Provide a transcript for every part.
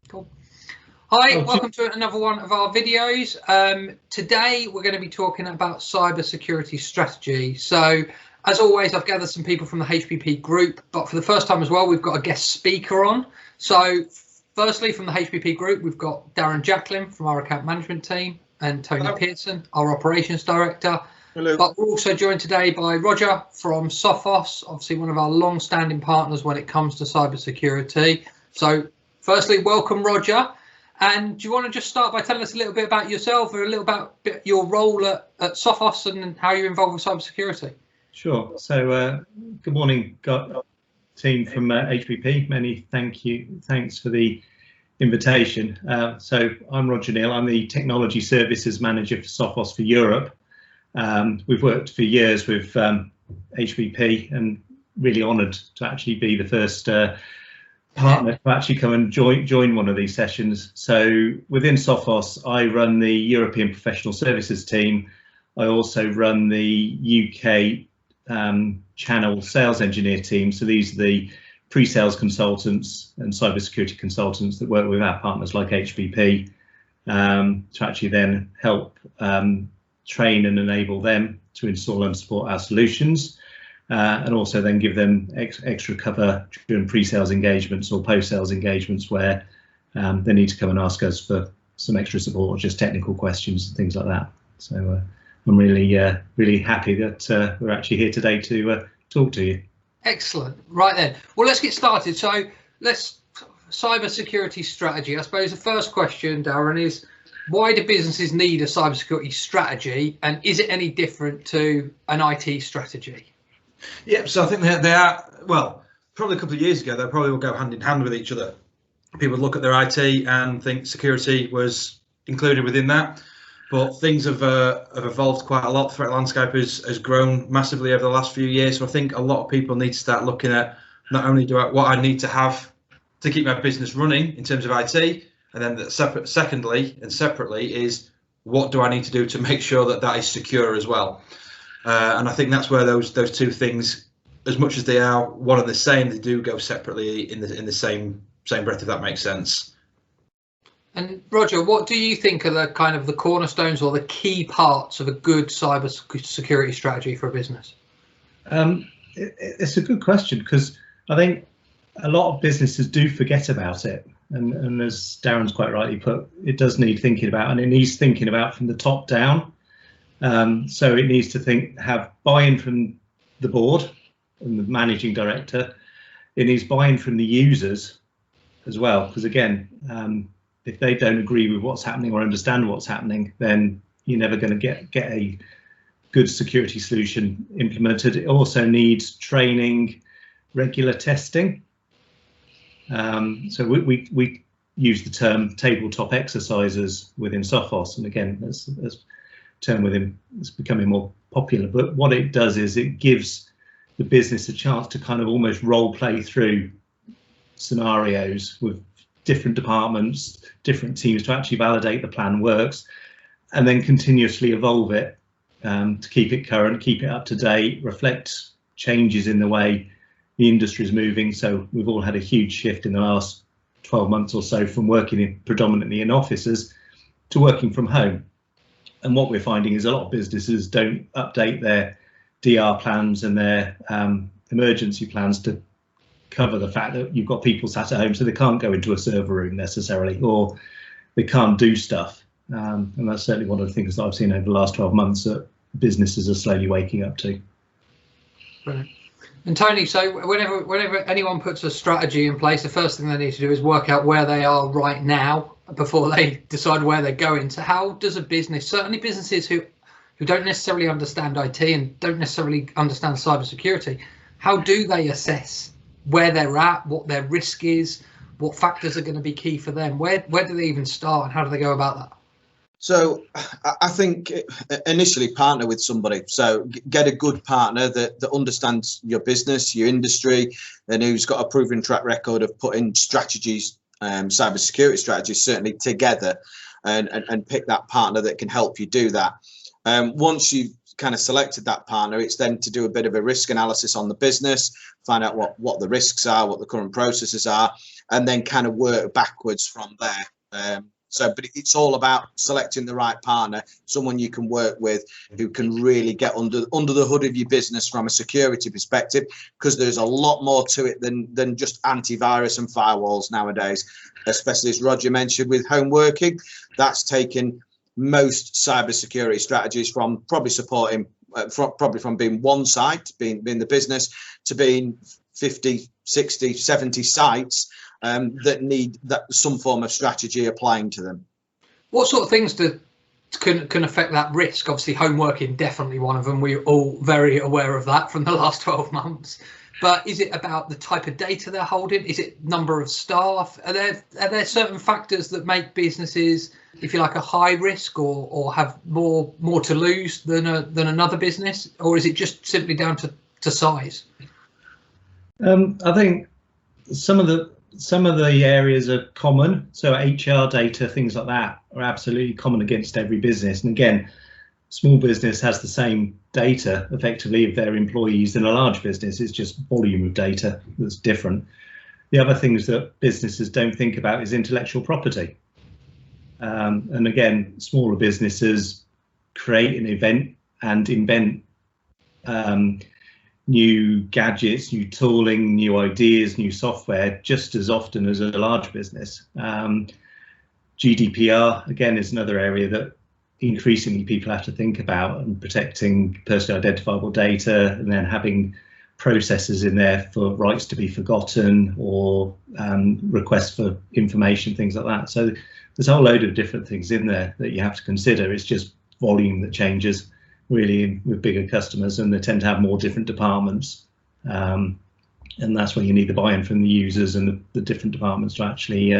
Cool. Hi, welcome to another one of our videos. Today we're going to be talking about cybersecurity strategy. So as always, I've gathered some people from the HPP group, but for the first time as well, we've got a guest speaker on. So firstly, from the HPP group, we've got Darren Jacklin from our account management team and Tony Hello. Pearson, our operations director. Hello. But we're also joined today by Roger from Sophops, obviously one of our long-standing partners when it comes to cybersecurity. So firstly, welcome, Roger. And do you want to just start by telling us a little bit about yourself or a little about your role at Sophops and how you're involved with cybersecurity? Sure. So good morning, team from HPP. Many thanks for the invitation. So I'm Roger Neal. I'm the Technology Services Manager for Sophops for Europe. We've worked for years with HPP and really honoured to actually be the first partner to actually come and join one of these sessions. So within Sophops, I run the European Professional Services team. I also run the UK channel sales engineer team. So these are the pre-sales consultants and cybersecurity consultants that work with our partners like HPP to actually then help train and enable them to install and support our solutions. And also then give them extra cover during pre-sales engagements or post-sales engagements where they need to come and ask us for some extra support or just technical questions and things like that. So I'm really happy that we're actually here today to talk to you. Excellent. Right then. Well, let's get started. So cybersecurity strategy. I suppose the first question, Darren, is why do businesses need a cybersecurity strategy, and is it any different to an IT strategy? Yeah, so I think they are, well, probably a couple of years ago, they probably will go hand in hand with each other. People would look at their IT and think security was included within that, but things have evolved quite a lot. Threat landscape has grown massively over the last few years. So I think a lot of people need to start looking at not only what I need to have to keep my business running in terms of IT, and then secondly and separately is what do I need to do to make sure that that is secure as well. And I think that's where those two things, as much as they are one and the same, they do go separately in the same breath, if that makes sense. And Roger, what do you think are the kind of the cornerstones or the key parts of a good cyber security strategy for a business? It's a good question, because I think a lot of businesses do forget about it. And as Darren's quite rightly put, it does need thinking about, and it needs thinking about from the top down. So it needs to have buy-in from the board and the managing director. It needs buy-in from the users as well, because again, if they don't agree with what's happening or understand what's happening, then you're never going to get a good security solution implemented. It also needs training, regular testing. So we use the term tabletop exercises within Sophops, and again, that's term within it's becoming more popular, but what it does is it gives the business a chance to kind of almost role play through scenarios with different departments, different teams to actually validate the plan works, and then continuously evolve it to keep it current, keep it up to date, reflect changes in the way the industry is moving. So we've all had a huge shift in the last 12 months or so from working predominantly in offices to working from home. And what we're finding is a lot of businesses don't update their DR plans and their emergency plans to cover the fact that you've got people sat at home, so they can't go into a server room necessarily, or they can't do stuff. And that's certainly one of the things that I've seen over the last 12 months that businesses are slowly waking up to. Brilliant. And Tony, so whenever anyone puts a strategy in place, the first thing they need to do is work out where they are right now before they decide where they're going. So how does a business, certainly businesses who don't necessarily understand IT and don't necessarily understand cybersecurity, how do they assess where they're at, what their risk is, what factors are going to be key for them? Where do they even start, and how do they go about that? So I think initially partner with somebody. So get a good partner that understands your business, your industry, and who's got a proven track record of putting strategies, cybersecurity strategies certainly together, and pick that partner that can help you do that. Once you've kind of selected that partner, it's then to do a bit of a risk analysis on the business, find out what the risks are, what the current processes are, and then kind of work backwards from there. But it's all about selecting the right partner, someone you can work with who can really get under the hood of your business from a security perspective, because there's a lot more to it than just antivirus and firewalls nowadays, especially as Roger mentioned with home working. That's taken most cybersecurity strategies from probably supporting from being one site, being the business, to being 50, 60, 70 sites that need some form of strategy applying to them. What sort of things can affect that risk? Obviously, home working definitely one of them. We're all very aware of that from the last 12 months. But is it about the type of data they're holding? Is it number of staff? Are there certain factors that make businesses, if you like, a high risk or have more to lose than another business? Or is it just simply down to size? I think some of the areas are common. So HR data, things like that, are absolutely common against every business. And again, small business has the same data effectively of their employees than a large business. It's just volume of data that's different. The other things that businesses don't think about is intellectual property. And again, smaller businesses create an event and invent new gadgets, new tooling, new ideas, new software just as often as a large business. GDPR, again, is another area that increasingly people have to think about, and protecting personally identifiable data, and then having processes in there for rights to be forgotten or requests for information, things like that. So there's a whole load of different things in there that you have to consider. It's just volume that changes really with bigger customers, and they tend to have more different departments. And that's where you need the buy-in from the users and the different departments to actually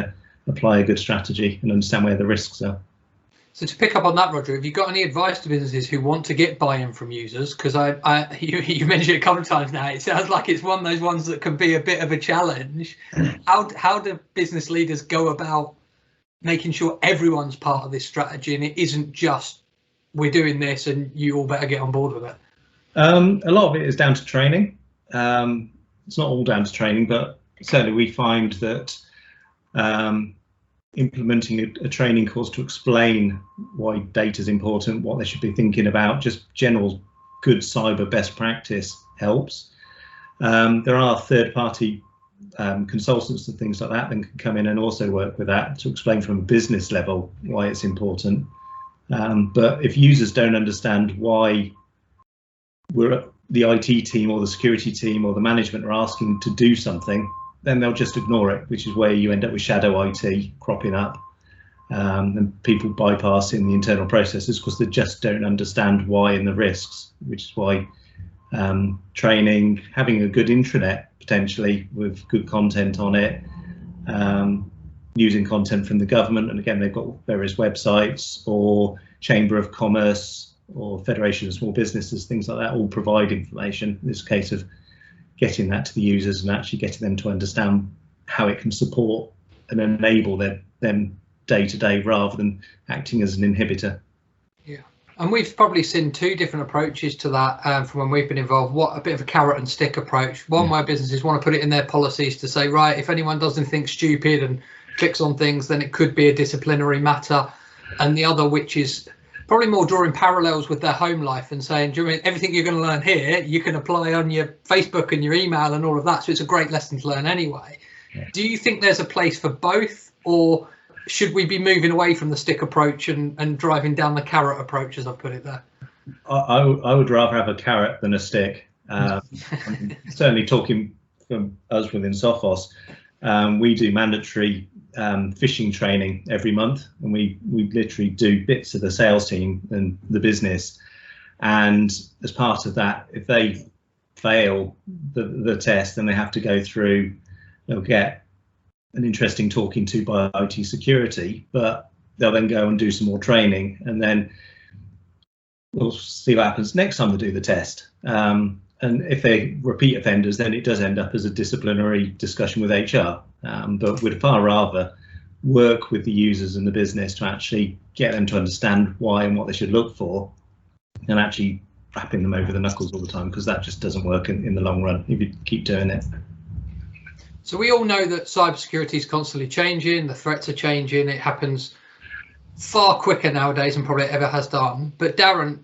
apply a good strategy and understand where the risks are. So to pick up on that, Roger, have you got any advice to businesses who want to get buy-in from users? Because you mentioned it a couple of times now. It sounds like it's one of those ones that can be a bit of a challenge. How do business leaders go about making sure everyone's part of this strategy and it isn't just we're doing this and you all better get on board with it? A lot of it is down to training. It's not all down to training, but certainly we find that implementing a training course to explain why data is important, what they should be thinking about, just general good cyber best practice helps. There are third-party consultants and things like that can come in and also work with that to explain from a business level why it's important. But if users don't understand why the IT team or the security team or the management are asking to do something, then they'll just ignore it, which is where you end up with shadow IT cropping up and people bypassing the internal processes because they just don't understand why and the risks, which is why training, having a good intranet potentially with good content on it, using content from the government, and again they've got various websites or Chamber of Commerce or Federation of Small Businesses, things like that, all provide information. In this case of getting that to the users and actually getting them to understand how it can support and enable them day to day rather than acting as an inhibitor. Yeah, and we've probably seen two different approaches to that from when we've been involved. A bit of a carrot and stick approach. One where businesses want to put it in their policies to say, right, if anyone does anything stupid and clicks on things, then it could be a disciplinary matter. And the other, which is probably more drawing parallels with their home life and saying, do you mean everything you're going to learn here, you can apply on your Facebook and your email and all of that. So it's a great lesson to learn anyway. Yeah. Do you think there's a place for both, or should we be moving away from the stick approach and driving down the carrot approach, as I've put it there? I would rather have a carrot than a stick. Certainly talking from us within Sophops, we do mandatory phishing training every month, and we literally do bits of the sales team and the business, and as part of that, if they fail the test, then they have to go through, they'll get an interesting talking to by IT security, but they'll then go and do some more training, and then we'll see what happens next time they do the test. And if they're repeat offenders, then it does end up as a disciplinary discussion with HR. But we'd far rather work with the users and the business to actually get them to understand why and what they should look for, and actually rapping them over the knuckles all the time, because that just doesn't work in the long run if you keep doing it. So we all know that cybersecurity is constantly changing, the threats are changing, it happens far quicker nowadays than probably it ever has done. But Darren,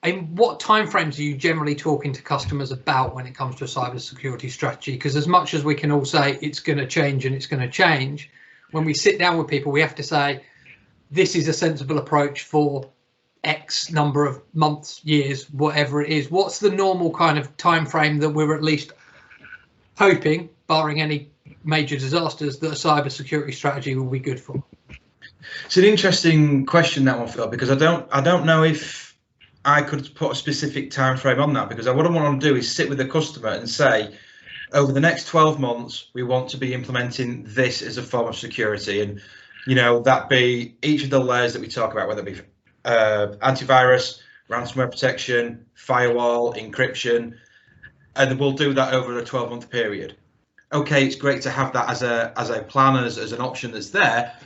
in what timeframes are you generally talking to customers about when it comes to a cybersecurity strategy? Because as much as we can all say it's going to change and it's going to change, when we sit down with people, we have to say this is a sensible approach for X number of months, years, whatever it is. What's the normal kind of time frame that we're at least hoping, barring any major disasters, that a cybersecurity strategy will be good for? It's an interesting question, that one, Phil, because I don't know if I could put a specific time frame on that, because what I want to do is sit with the customer and say, over the next 12 months, we want to be implementing this as a form of security. And, that be each of the layers that we talk about, whether it be antivirus, ransomware protection, firewall, encryption, and we'll do that over a 12-month period. Okay, it's great to have that as a plan, as an option that's there,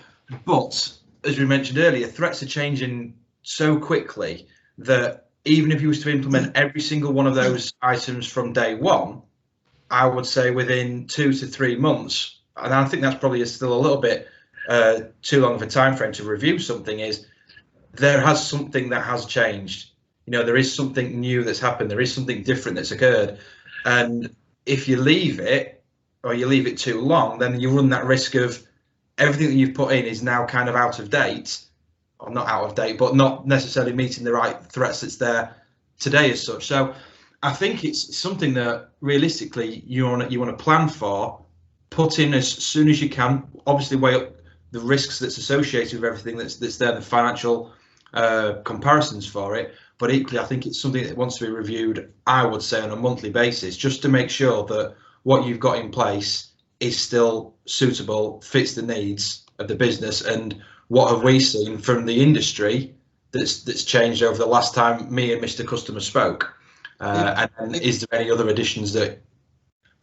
but as we mentioned earlier, threats are changing so quickly that even if you was to implement every single one of those items from day one, I would say within 2 to 3 months, and I think that's probably still a little bit too long of a time frame to review something, is there has something that has changed. There is something new that's happened. There is something different that's occurred. And if you leave it, or you leave it too long, then you run that risk of everything that you've put in is now kind of out of date, or not out of date, but not necessarily meeting the right threats that's there today as such. So I think it's something that realistically you want to plan for, put in as soon as you can, obviously weigh up the risks that's associated with everything that's there, the financial comparisons for it. But equally, I think it's something that wants to be reviewed, I would say, on a monthly basis, just to make sure that what you've got in place is still suitable, fits the needs of the business. And what have we seen from the industry that's changed over the last time me and Mr. Customer spoke? And is there any other additions that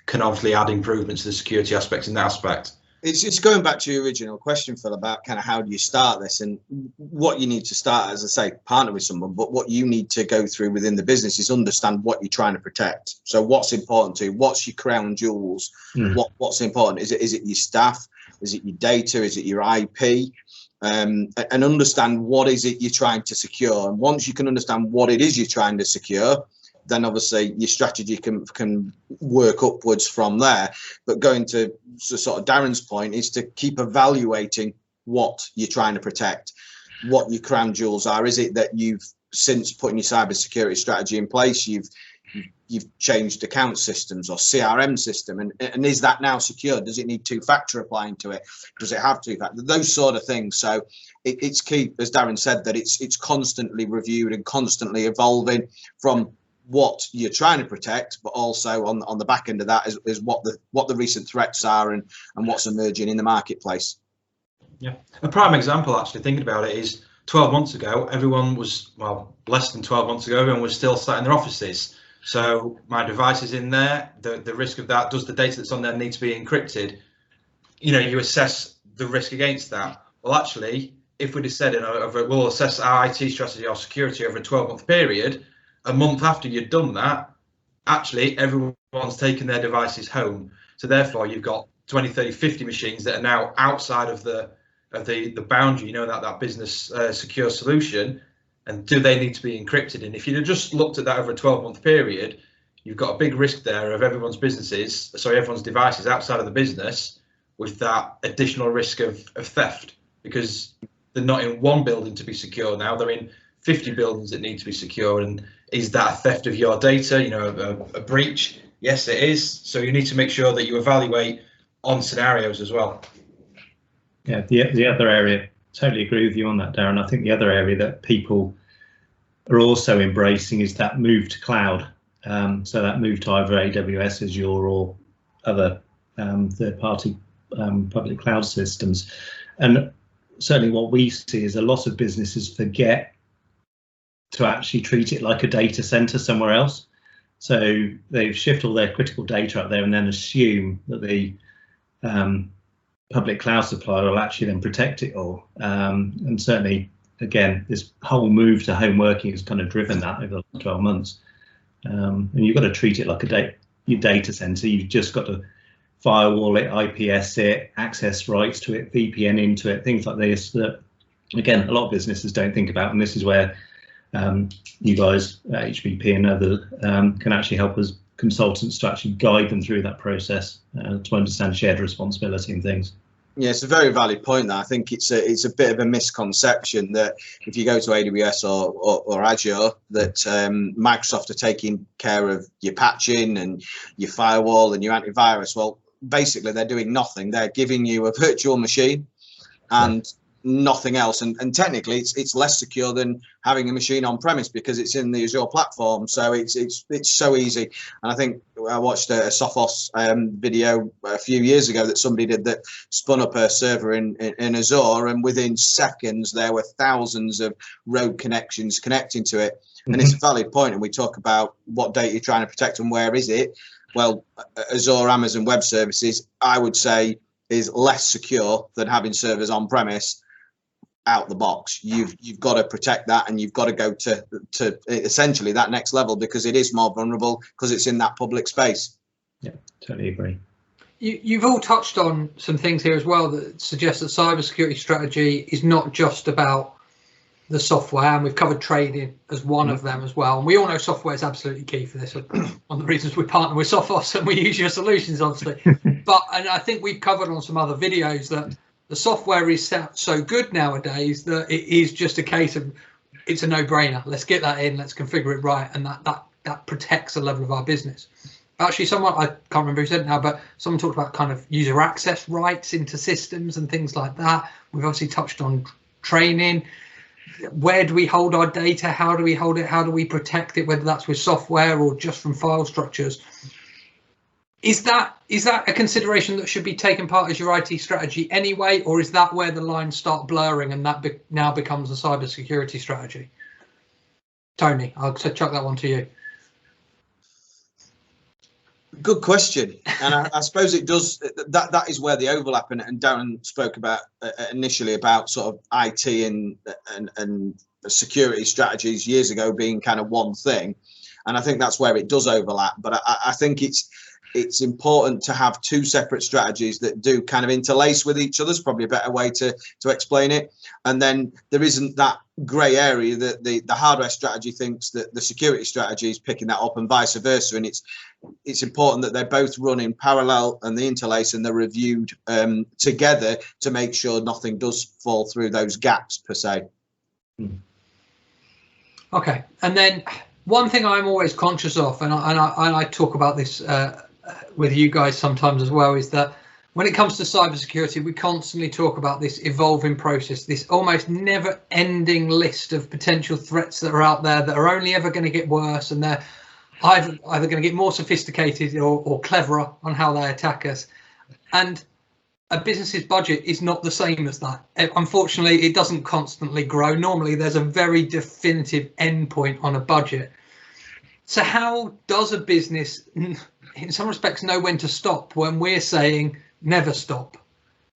can obviously add improvements to the security aspects in that aspect? It's just going back to your original question, Phil, about kind of how do you start this, and what you need to start, as I say, partner with someone, but what you need to go through within the business is understand what you're trying to protect. So what's important to you? What's your crown jewels? What's important? Is it your staff? Is it your data? Is it your IP? And understand what is it you're trying to secure. And once you can understand what it is you're trying to secure, then obviously your strategy can work upwards from there. But going to sort of Darren's point is to keep evaluating what you're trying to protect, what your crown jewels are. Is it that you've since putting your cybersecurity strategy in place, you've changed account systems or CRM system, and is that now secure? Does it need two-factor applying to it? Does it have two-factor? Those sort of things. So it's key, as Darren said, that it's constantly reviewed and constantly evolving from what you're trying to protect, but also on the back end of that is what the recent threats are and what's emerging in the marketplace. Yeah, a prime example, actually, thinking about it, is 12 months ago, everyone was, well, less than 12 months ago, everyone was still sat in their offices. So my device is in there, the risk of that, does the data that's on there need to be encrypted? You assess the risk against that. Well, actually, if we'd have said, we'll assess our IT strategy or security over a 12-month period, a month after you'd done that, actually everyone's taken their devices home. So therefore you've got 20, 30, 50 machines that are now outside of the boundary, that business secure solution. And do they need to be encrypted? And if you'd have just looked at that over a 12-month period, you've got a big risk there of everyone's devices outside of the business with that additional risk of theft, because they're not in one building to be secure now, they're in 50 buildings that need to be secure. And is that a theft of your data, a breach? Yes, it is. So you need to make sure that you evaluate on scenarios as well. Yeah, the other area, totally agree with you on that, Darren. I think the other area that people are also embracing is that move to cloud. So that move to either AWS, Azure, or other third-party public cloud systems. And certainly what we see is a lot of businesses forget to actually treat it like a data center somewhere else. So they shift all their critical data up there and then assume that the public cloud supplier will actually then protect it all. And certainly again, this whole move to home working has kind of driven that over the last 12 months. And you've got to treat it like your data center. You've just got to firewall it, IPS it, access rights to it, VPN into it, things like this that, again, a lot of businesses don't think about. And this is where you guys, HBP and others, can actually help as consultants to actually guide them through that process to understand shared responsibility and things. Yeah, it's a very valid point. That I think it's a bit of a misconception that if you go to AWS or Azure, that Microsoft are taking care of your patching and your firewall and your antivirus. Well, basically, they're doing nothing. They're giving you a virtual machine and nothing else. And technically, it's less secure than having a machine on premise because it's in the Azure platform. So it's so easy. And I think I watched a Sophops video a few years ago that somebody did that spun up a server in Azure, and within seconds there were thousands of rogue connections connecting to it. And it's a valid point. And we talk about what data you're trying to protect and where is it. Well, Azure Amazon Web Services, I would say, is less secure than having servers on premise. Out the box, you've got to protect that, and you've got to go to essentially that next level because it is more vulnerable because it's in that public space. Yeah, totally agree. You've all touched on some things here as well that suggest that cybersecurity strategy is not just about the software, and we've covered trading as one of them as well. And we all know software is absolutely key for this. One of the reasons we partner with Sophops and we use your solutions, obviously. And I think we've covered on some other videos that the software is so good nowadays that it is just a case of it's a no-brainer. Let's get that in, let's configure it right, and that protects the level of our business. Actually, someone, I can't remember who said it now, but someone talked about kind of user access rights into systems and things like that. We've obviously touched on training. Where do we hold our data? How do we hold it? How do we protect it, whether that's with software or just from file structures? Is that a consideration that should be taken part as your IT strategy anyway, or is that where the lines start blurring and that now becomes a cybersecurity strategy? Tony, I'll chuck that one to you. Good question, and I suppose it does. That is where the overlap, and Darren spoke about initially about sort of IT and security strategies years ago being kind of one thing, and I think that's where it does overlap. But I think it's important to have two separate strategies that do kind of interlace with each other. Is probably a better way to explain it. And then there isn't that grey area that the hardware strategy thinks that the security strategy is picking that up, and vice versa. And it's important that they both run in parallel and they interlace and they're reviewed together to make sure nothing does fall through those gaps per se. Okay, and then one thing I'm always conscious of, and I talk about this with you guys sometimes as well, is that when it comes to cybersecurity, we constantly talk about this evolving process, this almost never-ending list of potential threats that are out there that are only ever going to get worse, and they're either going to get more sophisticated or cleverer on how they attack us. And a business's budget is not the same as that. Unfortunately, it doesn't constantly grow. Normally, there's a very definitive endpoint on a budget. So how does a business, in some respects, know when to stop when we're saying never stop?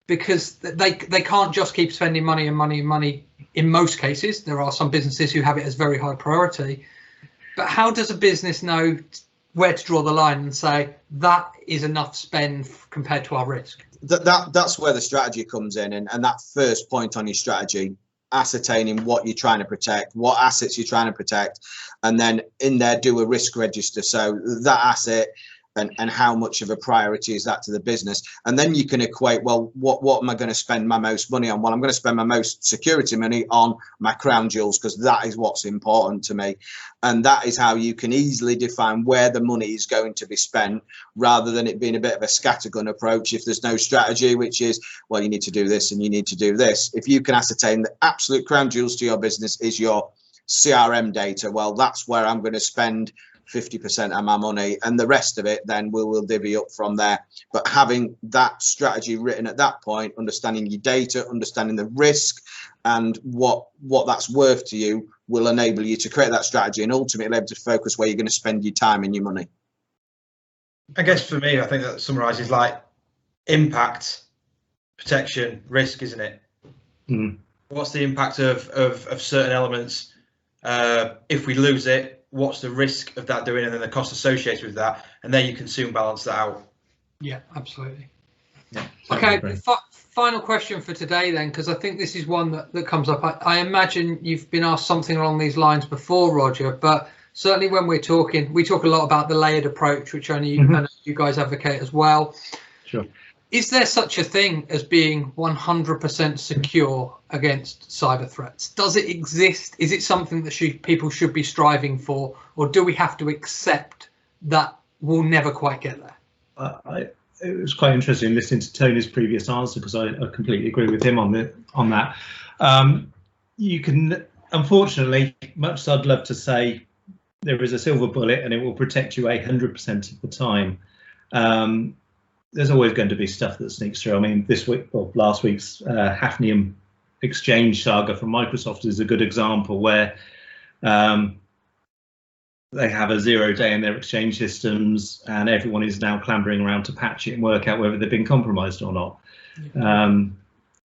Because they can't just keep spending money and money and money. In most cases, there are some businesses who have it as very high priority. But how does a business know where to draw the line and say that is enough spend compared to our risk? That's where the strategy comes in, and that first point on your strategy, ascertaining what you're trying to protect, what assets you're trying to protect, and then in there do a risk register. So that asset and how much of a priority is that to the business, and then you can equate, well, what am I going to spend my most money on? Well, I'm going to spend my most security money on my crown jewels because that is what's important to me, and that is how you can easily define where the money is going to be spent, rather than it being a bit of a scattergun approach if there's no strategy, which is, well, you need to do this and you need to do this. If you can ascertain the absolute crown jewels to your business is your CRM data, well, that's where I'm going to spend 50% of my money, and the rest of it then we'll divvy up from there. But having that strategy written at that point, understanding your data, understanding the risk and what that's worth to you, will enable you to create that strategy and ultimately able to focus where you're going to spend your time and your money. I guess for me, I think that summarizes like impact, protection, risk, isn't it? What's the impact of certain elements? If we lose it, what's the risk of that doing, and then the cost associated with that, and then you can soon balance that out. Yeah, absolutely. Yeah, Okay, final question for today then, because I think this is one that comes up. I imagine you've been asked something along these lines before, Roger, but certainly when we talk a lot about the layered approach, which I know you guys advocate as well. Sure. Is there such a thing as being 100% secure against cyber threats? Does it exist? Is it something that people should be striving for, or do we have to accept that we'll never quite get there? It was quite interesting listening to Tony's previous answer, because I completely agree with him on that. You can, unfortunately, much as I'd love to say there is a silver bullet and it will protect you 100% of the time, there's always going to be stuff that sneaks through. I mean, this week or last week's Hafnium Exchange saga from Microsoft is a good example where they have a 0 day in their exchange systems, and everyone is now clambering around to patch it and work out whether they've been compromised or not.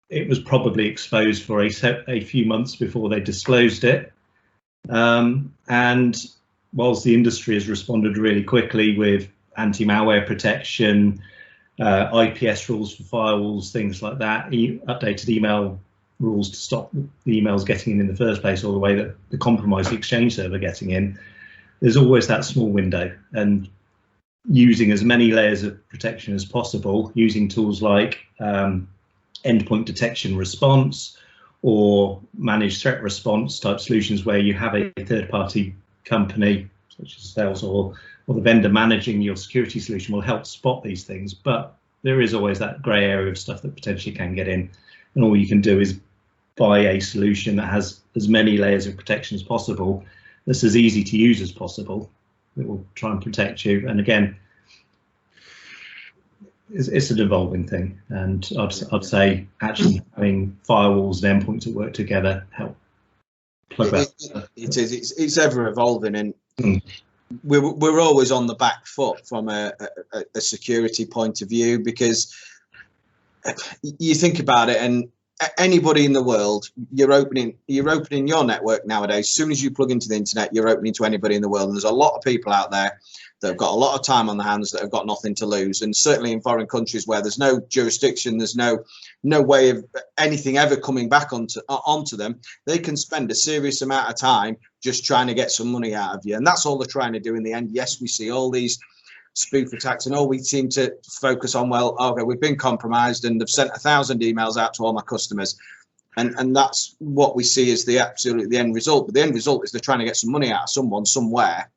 It was probably exposed for a few months before they disclosed it. And whilst the industry has responded really quickly with anti-malware protection, IPS rules for firewalls, things like that, updated email rules to stop the emails getting in the first place, all the way that the compromised exchange server getting in, there's always that small window. And using as many layers of protection as possible, using tools like endpoint detection response or managed threat response type solutions, where you have a third-party company such as Sales or the vendor managing your security solution, will help spot these things. But there is always that grey area of stuff that potentially can get in, and all you can do is buy a solution that has as many layers of protection as possible, that's as easy to use as possible, that will try and protect you. And again, it's an evolving thing, and I'd say actually having firewalls and endpoints that work together help plug that. It's ever evolving, and we're always on the back foot from a security point of view, because you think about it, and anybody in the world, you're opening your network nowadays. As soon as you plug into the internet, you're opening to anybody in the world, and there's a lot of people out there that have got a lot of time on their hands, that have got nothing to lose. And certainly in foreign countries where there's no jurisdiction, there's no way of anything ever coming back onto them, they can spend a serious amount of time just trying to get some money out of you. And that's all they're trying to do in the end. Yes, we see all these spoof attacks, and all we seem to focus on, well, okay, we've been compromised and have sent 1,000 emails out to all my customers. And that's what we see as the end result. But the end result is they're trying to get some money out of someone somewhere,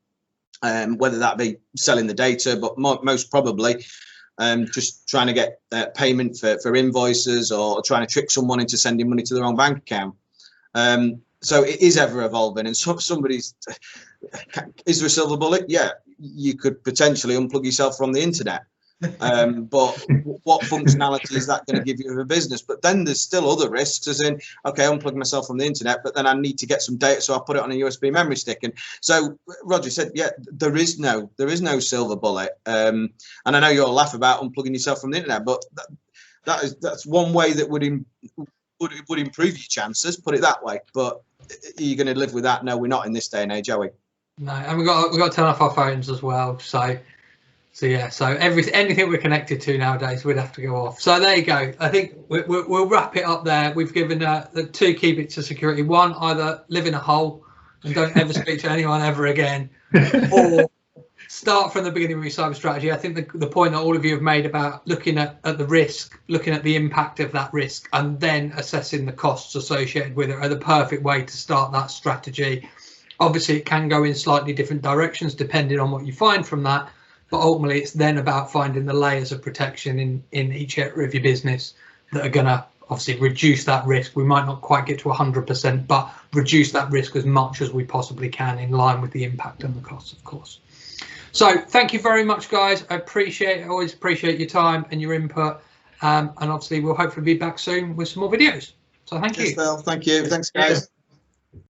whether that be selling the data, but most probably just trying to get payment for invoices, or trying to trick someone into sending money to their own bank account. So it is ever evolving, and somebody's, is there a silver bullet? Yeah, you could potentially unplug yourself from the internet. But what functionality is that going to give you of a business? But then there's still other risks, as in, okay, unplug myself from the internet, but then I need to get some data, so I put it on a USB memory stick. And so Roger said, yeah, there is no silver bullet. And I know you all laugh about unplugging yourself from the internet, but that's one way that would improve your chances, put it that way. But are you going to live with that? No, we're not in this day and age, are we? No, and we've got to turn off our phones as well. So yeah, so anything we're connected to nowadays, we'd have to go off. So there you go. I think we'll wrap it up there. We've given the 2 key bits of security. 1, either live in a hole and don't ever speak to anyone ever again, or start from the beginning with your cyber strategy. I think the point that all of you have made about looking at the risk, looking at the impact of that risk, and then assessing the costs associated with it are the perfect way to start that strategy. Obviously, it can go in slightly different directions depending on what you find from that. But ultimately, it's then about finding the layers of protection in each area of your business that are going to obviously reduce that risk. We might not quite get to 100%, but reduce that risk as much as we possibly can, in line with the impact and the costs, of course. So thank you very much, guys. I always appreciate your time and your input. And obviously, we'll hopefully be back soon with some more videos. So thank you. Yes, Phil. Thank you. Thanks, guys.